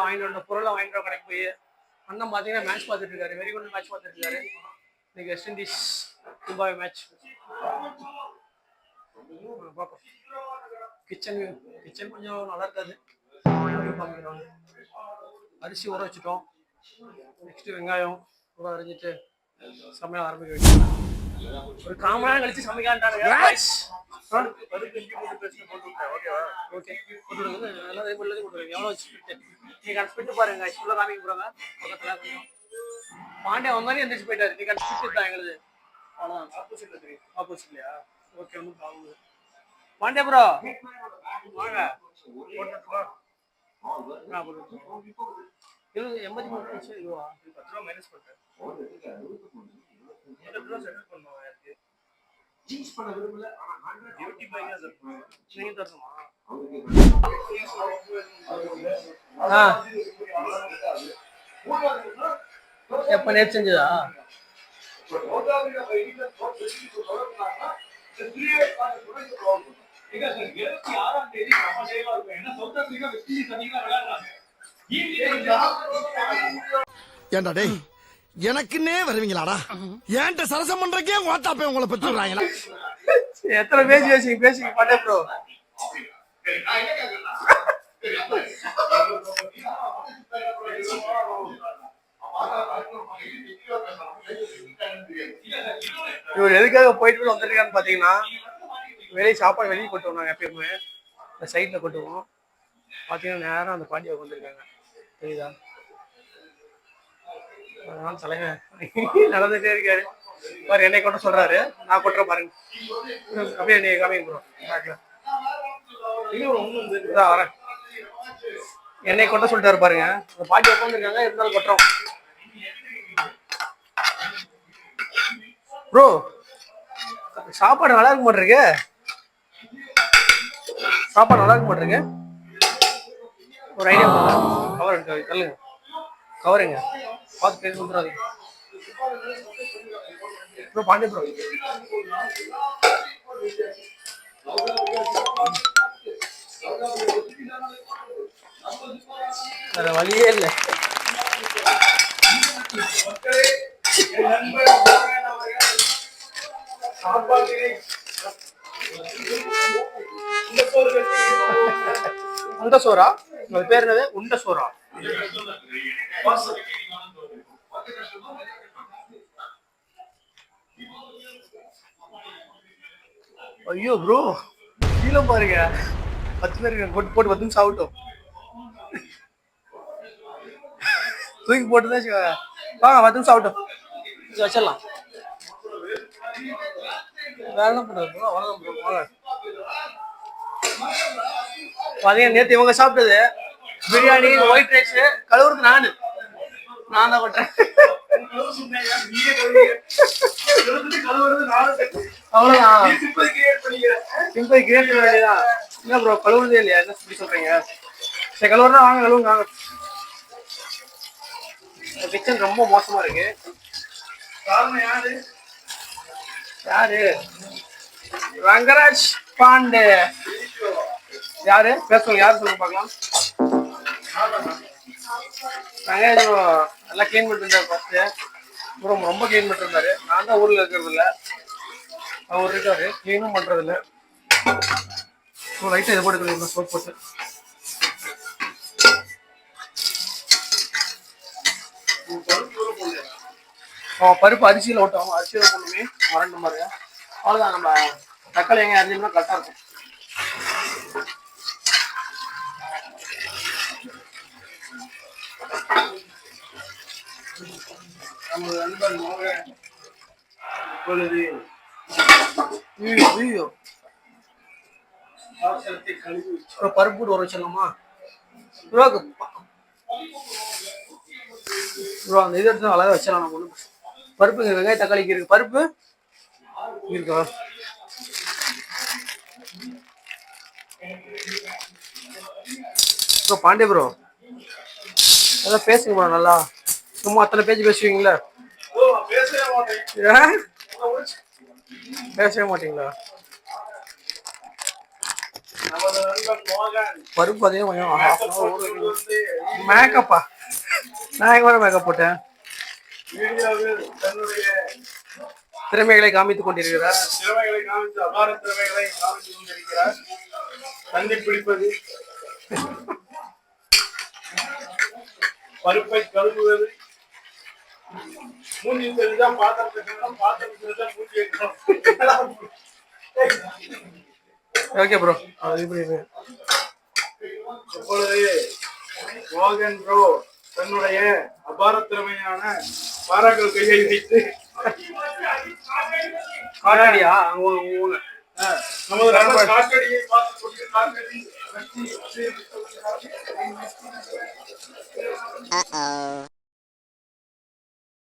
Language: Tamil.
வாங்கிட்டு வந்த பொருளை வாங்கிட்டு வர கடைக்கு போய் அண்ணன் பார்த்தீங்கன்னா மேட்ச் பார்த்துட்டு இருக்காரு. வெரி குட் மேட்ச் பார்த்துட்டு இருக்காரு. இன்னைக்கு வெஸ்ட் இண்டீஸ் ஜிம்பாப்வே மேட்ச் பார்ப்போம். கிச்சன் கொஞ்சம் நல்லா இருக்காது. அரிசி ஊற வச்சுட்டோம். நெக்ஸ்ட் வெங்காயம் ஊற அரைஞ்சிட்டு சமையல் ஆரம்பிக்க வைக்கணும். ஒரு காமனா கழிச்சு சமைக்காண்டானுங்க. ஓகே நல்லா எவ்வளோ ஸ்பிட்டு நீங்கள் ஸ்பிட்டு பாருங்க. இவ்வளோ காமிக்க போகிறாங்க பக்கத்தில் கொஞ்சம். பாண்டியா வந்தாலும் எந்திரிச்சு போயிட்டாரு. நீங்கள் ஸ்பிட்டு தான் எங்களுது. அவ்வளோதான். ஆப்போசிட்டில் தெரியும். ஆப்போசிட்லையா? ஓகே ஒன்றும் ப்ராப்ளம். பாண்டியா ப்ரோ வாங்க. இது 83 இதுவா? 10 ரூபா மைனஸ் பண்ணிட்டேன். செட்டில் பண்ணுவோம். யாருக்கு ஜீஸ் பண்ண விரும்பல. டியூட்டி பையா நீங்க தரணுமா? எப்ப நேற்று செஞ்சதா? ஏண்டா டேய் எனக்குன்னே வருவீங்களாடா? ஏன்ட்ட சரசம் பண்றக்கே ஓட்டாப்பே உங்களை பெற்றுறாங்களா? எத்தனை பேசிங்க பாண்டே ப்ரோ. இவர் எதுக்காக போயிட்டு வந்துருக்கான்னு பாத்தீங்கன்னா, வெளியே சாப்பாடு வெளியே கொண்டு வந்தாங்க. எப்பயுமே இந்த சைட்ல கொட்டுவோம். பாத்தீங்கன்னா நேரம் அந்த பாண்டியா வந்திருக்காங்க. தெரியுதா? அதனால தலைவன் நடந்துட்டே இருக்காரு பாரு. என்னை கொட்ட சொல்றாரு. நான் கொட்டுற பாருங்க. அப்படியே நீ காமிங்க ப்ரோ. வரேன். என்னை கொட்ட சொல்லிட்டாரு பாருங்க. அந்த பாட்டி உட்காந்துருக்காங்க. இருந்தாலும் கொட்டுறோம் ப்ரோ. சாப்பாடு நல்லா இருக்க மாட்டிருக்கு. சாப்பாடு நல்லா இருக்க மாட்டிருக்கு. ஒரு ஐடியா கவர் எடுக்க தள்ளுங்க. கவருங்க பார்த்து பேசி கொடுத்துறாதீங்க ப்ரோ. பாண்டி ப்ரோ வேற வழியே இல்லை. உண்ட சோறா? உங்க பேர் என்னது? உண்ட சோறா? ஐயோ ப்ரோ கீழே பாருங்க. 10 பேருக்கு கொட்டு போட்டு 10 நிமிஷம் ஆகட்டும். தூக்கி போட்டுதான் வாங்க. 10 நிமிஷம் ஆகட்டும். வச்சிடலாம். வேற என்ன பண்றது ப்ரோ? அவ்வளோதான் ப்ரோ. வாங்க. பாத்தீங்கன்னா நேற்று இவங்க சாப்பிட்டது பிரியாணி, ஒயிட் ரைஸ் கழுவுறது நான் தான் கொட்டேன். அவ்வளவுதான். சிம்பிள் கிரியேட் பண்ண வேண்டியதான். என்ன ப்ரோ கழுவுறதே இல்லையா? என்ன சொல்லி சொல்றீங்க? சரி கழுவுறதா வாங்க. கழுவுங்க. கிச்சன் ரொம்ப மோசமா இருக்கு. காரணம் யாரு? ரங்கராஜ் பாண்டே. யாரு பேசுவாங்க? யாரு சொல்லுங்க பார்க்கலாம். ரங்கராஜ் நல்லா கிளீன் பண்ணிட்டு இருந்தாரு. ஃபர்ஸ்ட் ரொம்ப கிளீன் பண்ணிட்டு இருந்தாரு. நான் தான் ஊர்ல இருக்கிறது இல்லை. அவர் இருக்காரு கிளீனும் பண்றது இல்லை. லைட்டா இதை போட்டு சோப் போட்டு பருப்பு அரிசியில் ஓட்டும். அரிசியில் போடணுமே மறந்து பாருங்க. அவ்வளோதான். நம்ம தக்காளி எங்கே அரிஞ்சோம்னா கரெக்டாக இருக்கும். நம்ம நண்பர் பருப்பு போட்டு ஒரு வச்சிடலாமா ப்ரோ? அந்த இது எடுத்து அழகாக வச்சிடலாம். நம்ம ஒன்று பருப்பு வெங்காய தக்காளிக்கு இருக்கு. பருப்பு இருக்கா? ப்ரோ பாண்டே ப்ரோ அதான் பேசுங்க ப்ரோ. நல்லா சும்மா அத்தனை பேஜ் பேசுவீங்களா? பேசவே மாட்டீங்களா? பருப்பு அதையும் கொஞ்சம் மேக்கப்பா. நான் எங்க வர மேக்கப் போட்டேன்? திறமைகளை காமித்துக் கொண்டிருக்கிறார். திறமைகளை காமித்து அபார திறமைகளை காமித்துக் கொண்டிருக்கிறார். தண்ணி பிடிப்பது, பருப்பை கழுவுவது, மூஞ்சி தெரிஞ்சா பாத்திரம் கட்டணும், பாத்திரம் தெரிஞ்சா மூஞ்சி வைக்கணும். Okay bro. இப்பொழுது மோகன் ப்ரோ தன்னுடைய அபார திறமையான பாராக்கள் கையை வைத்து காட்டாடியா நமது நண்பர் காட்டடியை பார்த்து கொண்டு காட்டடி வெற்றி